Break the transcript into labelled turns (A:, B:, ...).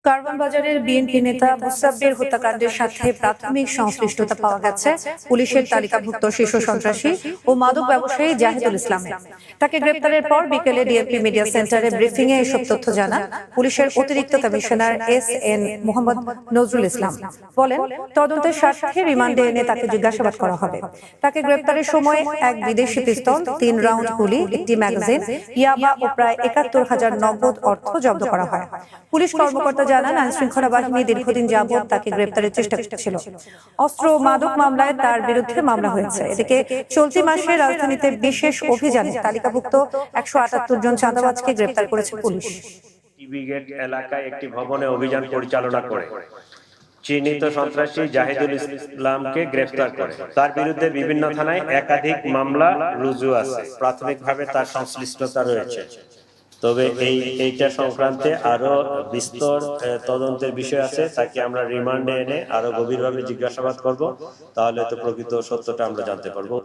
A: কারওয়ান বাজারের বিএনপি নেতা মুসাব্বির হত্যাকাণ্ডের সাথে প্রাথমিক সংশ্লিষ্টতা পাওয়া গেছে পুলিশের তালিকাভুক্ত শীর্ষ সন্ত্রাসী ও মাদক ব্যবসায়ী জাহিদুল ইসলামের। তাকে গ্রেপ্তারের পর বিকেলে ডিএমপি মিডিয়া সেন্টারে ব্রিফিং এ এসব তথ্য জানান পুলিশের অতিরিক্ত কমিশনার এস.এন. মোহাম্মদ নজরুল ইসলাম। বলেন, তদন্তের স্বার্থে রিমান্ডে এনে তাকে জিজ্ঞাসাবাদ করা হবে। তাকে গ্রেপ্তারের সময় এক বিদেশি পিস্তল, 3 রাউন্ড গুলি, একটি ম্যাগাজিন, ইয়াবা ও প্রায় ৭১,০০০ নগদ অর্থ জব্দ করা হয়। পুলিশ কর্মকর্তা জানান, আইন শৃঙ্খলা বাহিনী দীর্ঘদিন যাবৎ তাকে গ্রেপ্তারের চেষ্টা করছিল। অস্ত্র ও মাদক মামলায় তার বিরুদ্ধে মামলা হয়েছে। এদিকে চলতি মাসে রাজধানীতে বিশেষ অভিযানে তালিকাভুক্ত ১৭৮ জন চাঁদাবাজকে গ্রেপ্তার করেছে পুলিশ।
B: টিবি গেট এলাকায় একটি ভবনে অভিযান পরিচালনা করে চিহ্নিত সন্ত্রাসী জাহিদুল ইসলামকে গ্রেফতার করে। তার বিরুদ্ধে বিভিন্ন থানায় একাধিক মামলা রুজু আছে। প্রাথমিকভাবে তার সংশ্লিষ্টতা রয়েছে, তবে এইটা সংক্রান্তে আরো বিস্তর তদন্তের বিষয় আছে। তাকে আমরা রিমান্ডে এনে আরো গভীরভাবে জিজ্ঞাসাবাদ করব, তাহলে তো প্রকৃত সত্যটা আমরা জানতে পারবো।